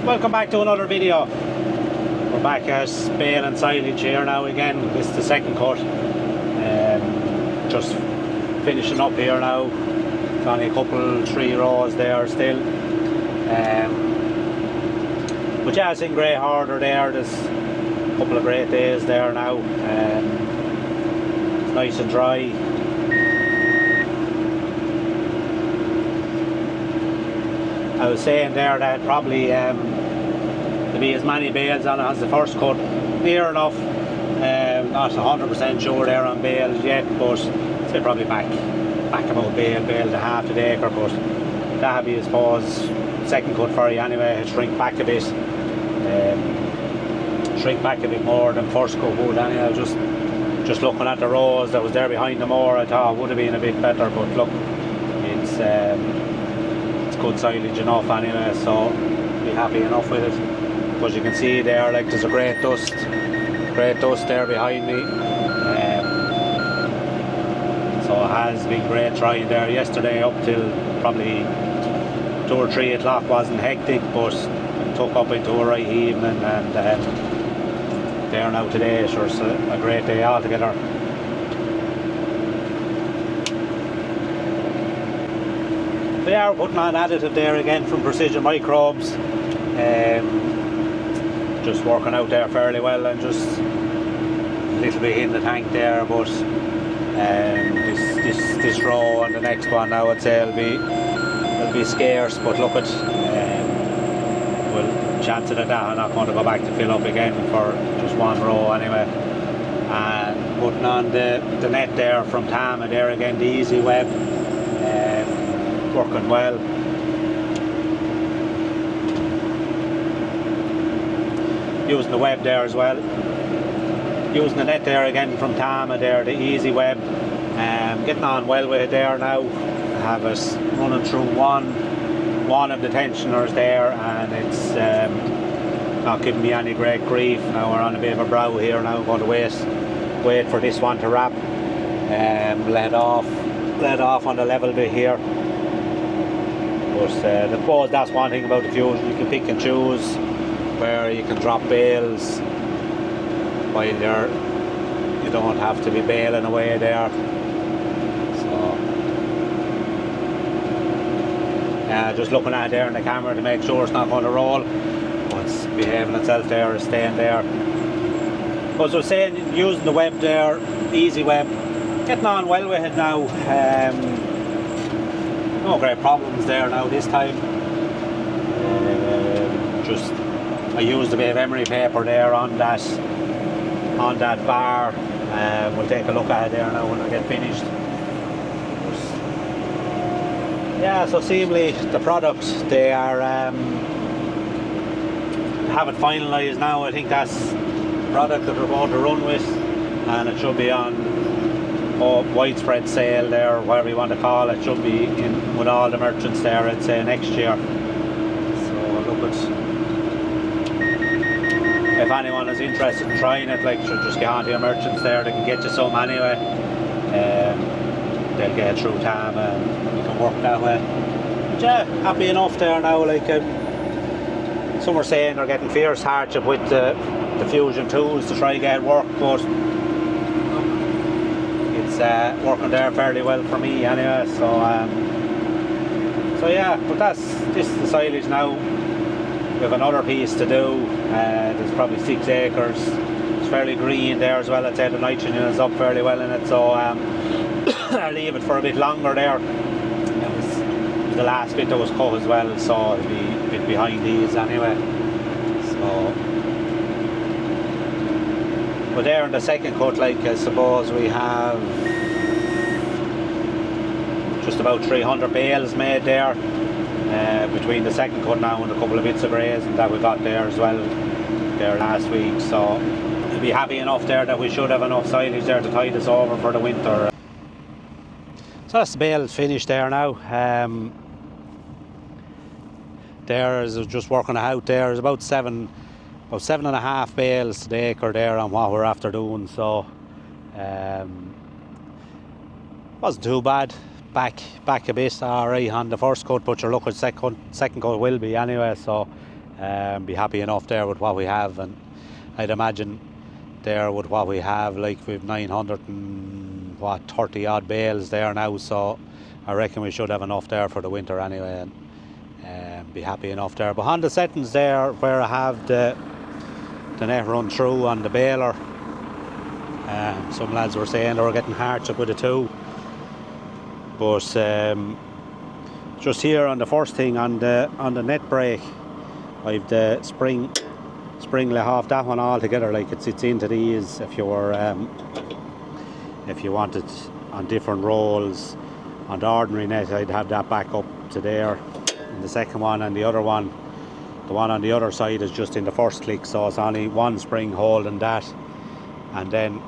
Welcome back to another video. We're back at Baling Silage here now again. This is the second cut. Just finishing up here now. It's only a couple, 3 rows there still. But yeah, it's in great order there. There's a couple of great days there now. It's nice and dry. I was saying there that probably there'll be as many bales on it as the first cut, near enough. Not 100% sure there on bales yet, but say probably back about bale and a half to the acre. But that'll be, I suppose, second cut for you anyway. Shrink back a bit, more than first cut would anyway. Just looking at the rows that was there behind the moor, I thought it would have been a bit better, but look, it's good silage enough anyway, so be happy enough with it. But you can see there, like, there's a great dust there behind me. So it has been great trying there yesterday up till probably 2 or 3 o'clock. Wasn't hectic, but took up into a right evening, and there now today, sure, it's a great day altogether. They are putting on additive there again from Precision Microbes. Just working out there fairly well, and just a little bit in the tank there, but this row and the next one now, I'd say will be scarce. But look at, well, chances of that I'm not going to go back to fill up again for just one row anyway. And putting on the net there from Tama there again, the Easy Web. Working well. Using the web there as well. Using the net there again from Tama there, the Easy Web. Getting on well with it there now. I have us running through one of the tensioners there, and it's not giving me any great grief. Now we're on a bit of a brow here now. I'm going to wait for this one to wrap. Let off on the level bit here. But I suppose that's one thing about the fusion, you can pick and choose where you can drop bales while you don't have to be baling away there. So yeah, just looking at it there in the camera to make sure it's not going to roll. But it's behaving itself there, it's staying there. But as I was saying, using the web there, Easy Web, getting on well with it now. No great problems there now this time. Just I used a bit of emery paper there on that bar. We'll take a look at it there now when I get finished. Yeah, so seemingly the product, they are have it finalised now. I think that's the product that we're going to run with, and it should be on widespread sale there, whatever you want to call it. Should be in with all the merchants there, I'd say, next year. So look at, if anyone is interested in trying it, like, just get onto your merchants there. They can get you some anyway. They'll get it through Tam, and you can work that way. But yeah, happy enough there now. Like, some were saying they're getting fierce hardship with the fusion tools to try and get it work, but working there fairly well for me anyway. So yeah, but this is the silage now. We have another piece to do. There's probably 6 acres. It's fairly green there as well. I'd say the nitrogen is up fairly well in it, so I'll leave it for a bit longer there. It was the last bit that was cut as well, so it'll be a bit behind these anyway. So, but there in the second cut, like, I suppose we have just about 300 bales made there, between the second cut now and a couple of bits of grazing that we got there as well there last week. So we'll be happy enough there that we should have enough silage there to tide us over for the winter. So that's the bales finished there now. There is just working out there. There's about 7.5 bales to the acre there on what we're after doing. So wasn't too bad. Back a bit alright on the first cut, but you're looking second cut will be anyway. So Be happy enough there with what we have, and I'd imagine there with what we have, like we've 930 odd bales there now, so I reckon we should have enough there for the winter anyway, and be happy enough there. But on the settings there where I have the net run through on the baler, some lads were saying they were getting hardship with it too, but just here on the first thing on the net brake, I've the spring let off that one all together, like it sits into these. If you wanted on different rolls on the ordinary net, I'd have that back up to there in the second one, and the other one, the one on the other side, is just in the first click, so it's only one spring holding that, and then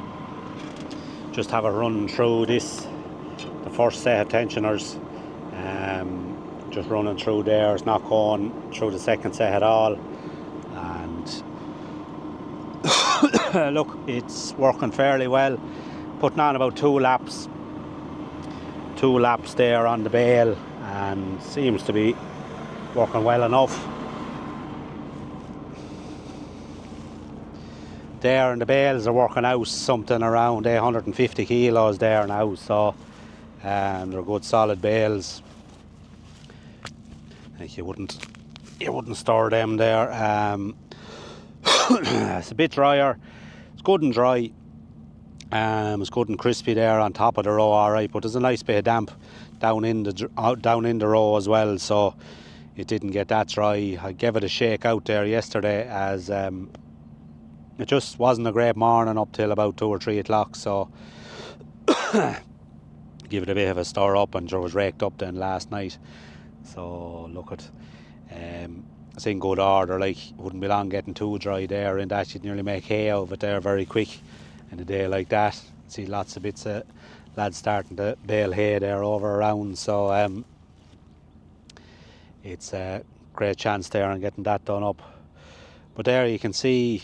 just have it running through this, the first set of tensioners, just running through there. It's not going through the second set at all, and look, it's working fairly well. Putting on about two laps there on the bale, and seems to be working well enough. There, and the bales are working out something around 850 kilos there now, so they're good solid bales. Like you wouldn't store them there. It's a bit drier. It's good and dry. It's good and crispy there on top of the row, all right. But there's a nice bit of damp down in the row as well, so it didn't get that dry. I gave it a shake out there yesterday, as it just wasn't a great morning up till about 2 or 3 o'clock. So give it a bit of a stir up, and it was raked up then last night. So look at, it's in good order. Like, wouldn't be long getting too dry there, and that you'd nearly make hay out of it there very quick in a day like that. See lots of bits of lads starting to bale hay there over around, so it's a great chance there on getting that done up. But there you can see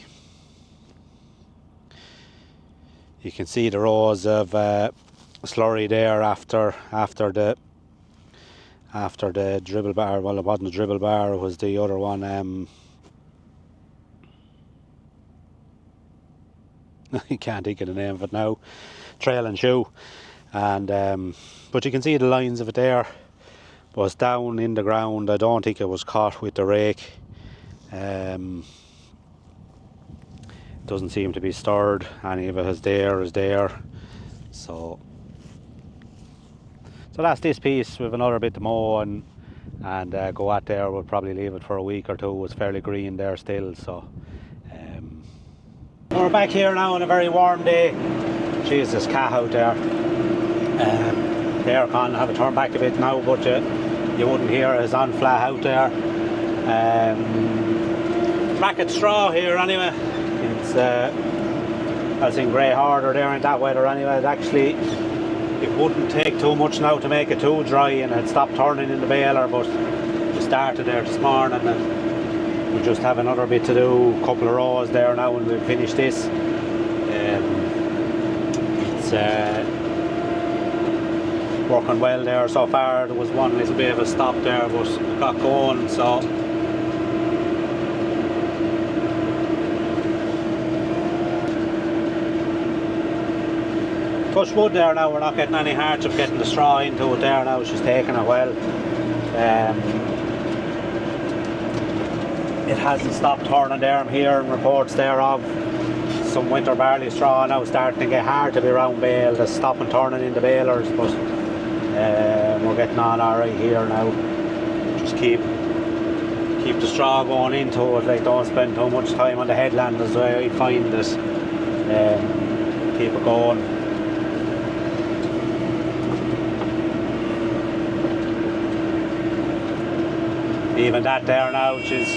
the rows of slurry there after the dribble bar. Well, it wasn't a dribble bar, it was the other one. I can't think of the name of it now. Trail and shoe, and but you can see the lines of it there. But it's down in the ground. I don't think it was caught with the rake. Doesn't seem to be stirred. Any of it is there. So that's this piece. With another bit to mow and go at there. We'll probably leave it for a week or two. It's fairly green there still. So we're back here now on a very warm day. Jeez, there's cat out there. The aircon have it turned back a bit now, but you wouldn't hear it. It's on flat out there. Bracket straw here anyway. It's as in grey harder there in that weather anyway. It wouldn't take too much now to make it too dry, and it stopped turning in the baler, but we started there this morning, and we just have another bit to do, a couple of rows there now, and we'll finish this. It's working well there so far. There was one little bit of a stop there, but it got going, so touch wood there now, we're not getting any hardship getting the straw into it there now. She's taking it well. It hasn't stopped turning there. I'm hearing reports there of some winter barley straw now starting to get hard to be round bale. They're stopping turning in the balers, but we're getting on alright here now. Just keep the straw going into it, like don't spend too much time on the headland as well. I find this. Keep it going. Even that there now, which is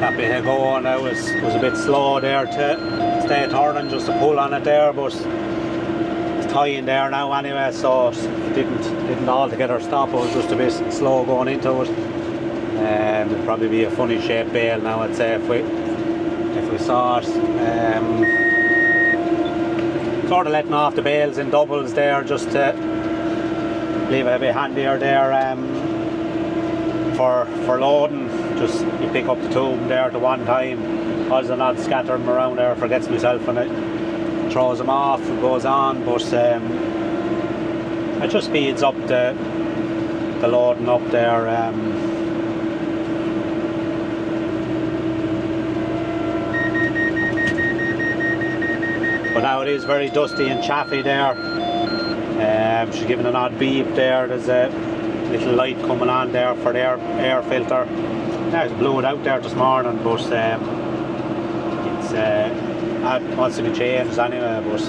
that bit of going now was a bit slow there to stay turning, just to pull on it there, but it's tying there now anyway, so it didn't altogether stop. It was just a bit slow going into it. It'd probably be a funny shaped bale now, I'd say, if we saw it. Sort of letting off the bales in doubles there, just to leave it a bit handier there. for loading, just you pick up the tube there at the one time. I was not scattering them around there, forgets myself and it throws them off and goes on, but it just speeds up the loading up there. But now it is very dusty and chaffy there. She's giving an odd beep there. There's a little light coming on there for the air filter. Yeah, it blew it out there this morning, but it wants to be changed anyway. But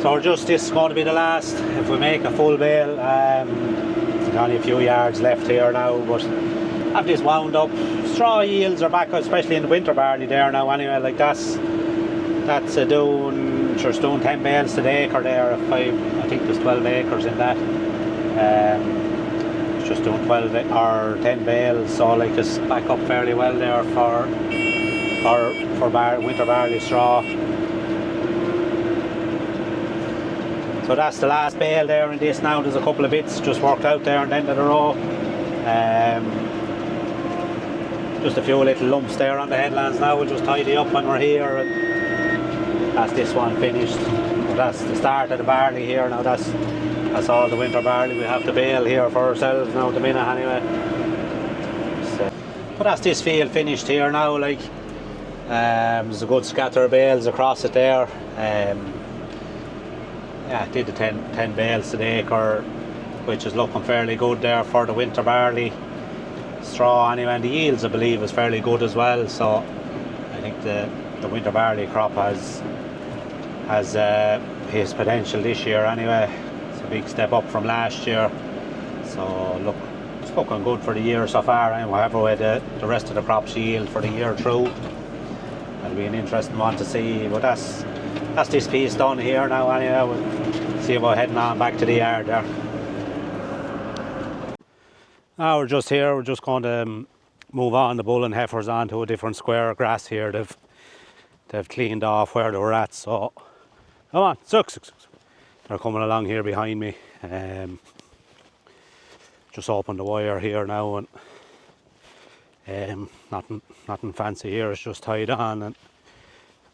so this is going to be the last. If we make a full bale, there's only a few yards left here now, but have this wound up. Straw yields are back, especially in the winter barley there now anyway. Like that's doing 10 bales to the acre there. I think there's 12 acres in that. It's just doing 12 or 10 bales, so like it's back up fairly well there for winter barley straw. So that's the last bale there in this now. There's a couple of bits just worked out there on the end of the row. Just a few little lumps there on the headlands now. We'll just tidy up when we're here, and that's this one finished. That's the start of the barley here now. That's all the winter barley we have to bale here for ourselves now at the minute anyway. So, but that's this field finished here now. Like there's a good scatter of bales across it there. Yeah, I did the 10 bales to the acre, which is looking fairly good there for the winter barley straw anyway, and the yields I believe is fairly good as well, so I think the winter barley crop has his potential this year anyway. It's a big step up from last year, so look, it's looking good for the year so far, and whatever way the rest of the crops yield for the year through, that'll be an interesting one to see. But that's this piece done here now anyway. We'll see about heading on back to the yard there. Now we're just here, we're just going to move on the bull and heifers onto a different square of grass here. They've cleaned off where they were at, so come on, suck. They're coming along here behind me. Just opened the wire here now, and nothing fancy here, it's just tied on, and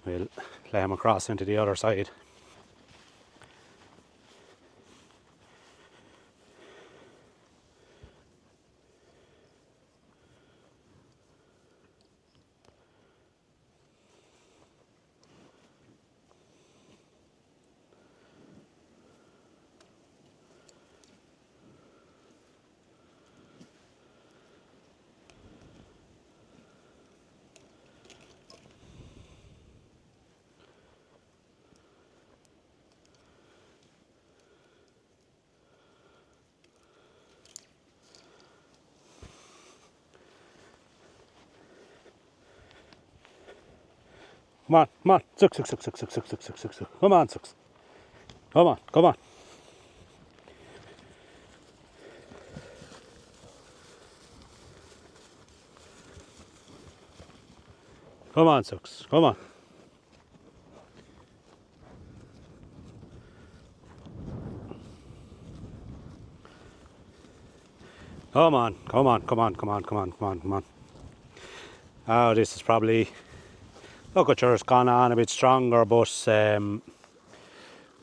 we'll lay them across into the other side. Come on, suck. Come on, sucks. Come on. Come on, sucks. Come on. Come on. Oh, this is probably, look at yours, gone on a bit stronger, but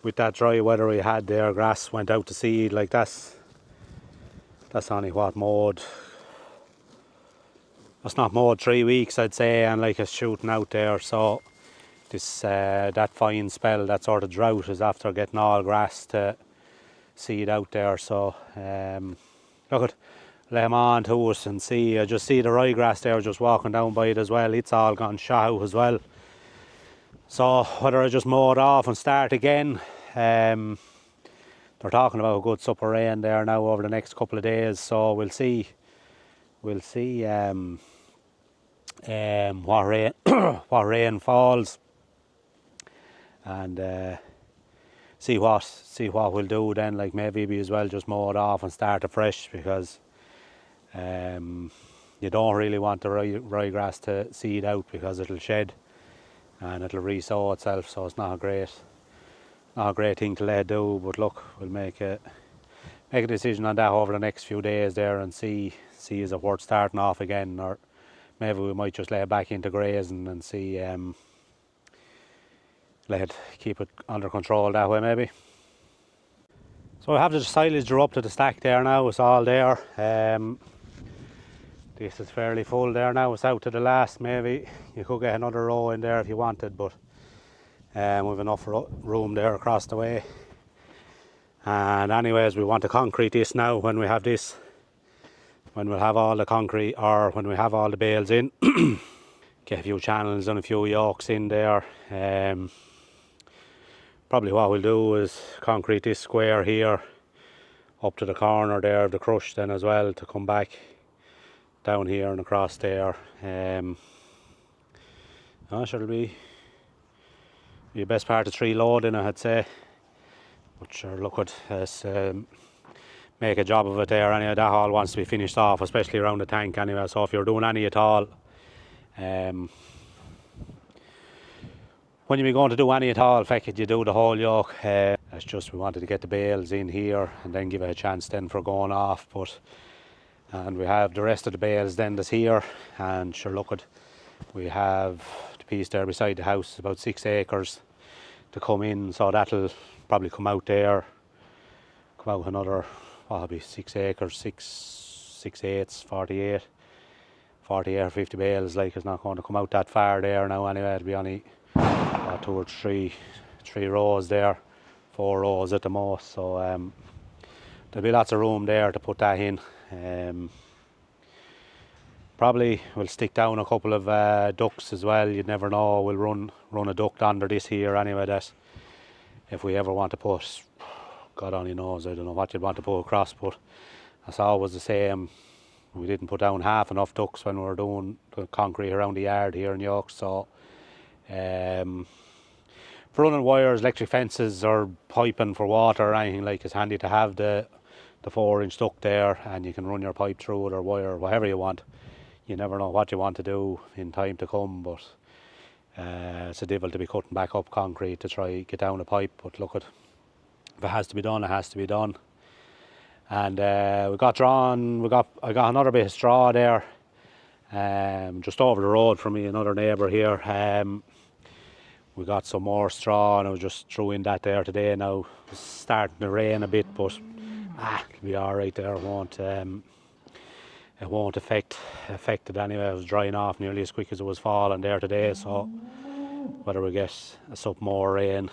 with that dry weather we had there, grass went out to seed. Like that's only what mowed. That's not mowed 3 weeks, I'd say, and like it's shooting out there. So this that fine spell, that sort of drought, is after getting all grass to seed out there. So look at, lay them on to us and see. I just see the ryegrass there just walking down by it as well. It's all gone shot out as well. So whether I just mow it off and start again, they're talking about a good sup of rain there now over the next couple of days. So we'll see what rain what rain falls, and see what we'll do then. Like maybe we as well just mow it off and start afresh, because you don't really want the ryegrass to seed out, because it'll shed and it'll re-sow itself, so it's not a great thing to let do. But look, we'll make make a decision on that over the next few days there and see is it worth starting off again, or maybe we might just lay it back into grazing and see, keep it under control that way maybe. So I have the silage up to the stack there now, it's all there. This is fairly full there now, it's out to the last. Maybe you could get another row in there if you wanted, but we've enough room there across the way. And anyways, we want to concrete this now when we have this, when we'll have all the concrete, or when we have all the bales in. Get a few channels and a few yokes in there. Probably what we'll do is concrete this square here up to the corner there of the crush then as well, to come back down here and across there. Sure, it'll be the best part of 3 loading, I'd say. But sure, look at us make a job of it there anyway. That all wants to be finished off, especially around the tank anyway. So if you're doing any at all, when you're going to do any at all, in fact, you do the whole yoke. That's just, we wanted to get the bales in here and then give it a chance then for going off. And we have the rest of the bales then that's here. And sure, look at, we have the piece there beside the house, about 6 acres to come in. So that'll probably come out there, come out another, what'll be 6 acres, 6 eighths, 48 or 50 bales. Like, it's not going to come out that far there now anyway. It'll be only 2 or 3 rows there, 4 rows at the most. So there'll be lots of room there to put that in. Probably we'll stick down a couple of ducts as well. You'd never know. We'll run a duct under this here anyway, that if we ever want to put, God only knows, I don't know what you'd want to put across, but that's always the same. We didn't put down half enough ducts when we were doing the concrete around the yard here in York. So for running wires, electric fences, or piping for water or anything, like, it's handy to have the 4-inch duct there, and you can run your pipe through it or wire, whatever you want. You never know what you want to do in time to come, but it's a devil to be cutting back up concrete to try get down a pipe. But look, if it has to be done, it has to be done. And I got another bit of straw there, just over the road from me, another neighbour here. We got some more straw, and I was just threw in that there today. Now it's starting to rain a bit, but it'll be all right there. It won't affect it anyway. It was drying off nearly as quick as it was falling there today. So whether we get some more rain.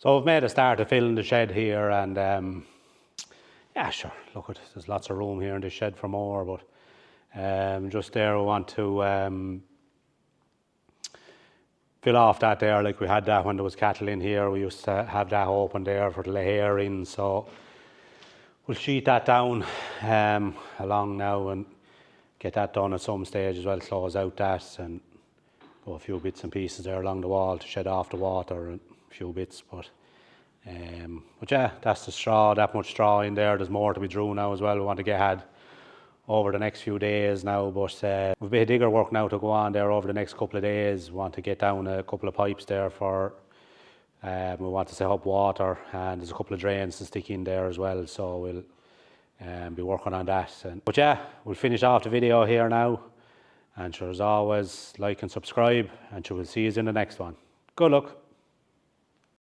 So we've made a start of filling the shed here, and Yeah, sure. Look, there's lots of room here in the shed for more, but just there, we want to fill off that there. Like we had that when there was cattle in here. We used to have that open there for the hair in. So we'll sheet that down along now and get that done at some stage as well. Close out that and go a few bits and pieces there along the wall to shed off the water and a few bits. But yeah, that's the straw. That much straw in there. There's more to be drew now as well. We want to get ahead over the next few days now, but we've a bit of digger work now to go on there over the next couple of days. We want to get down a couple of pipes there for we want to set up water, and there's a couple of drains to stick in there as well, so we'll be working on that. But yeah, we'll finish off the video here now, and sure, as always, like and subscribe, and sure, we'll see you in the next one. Good luck.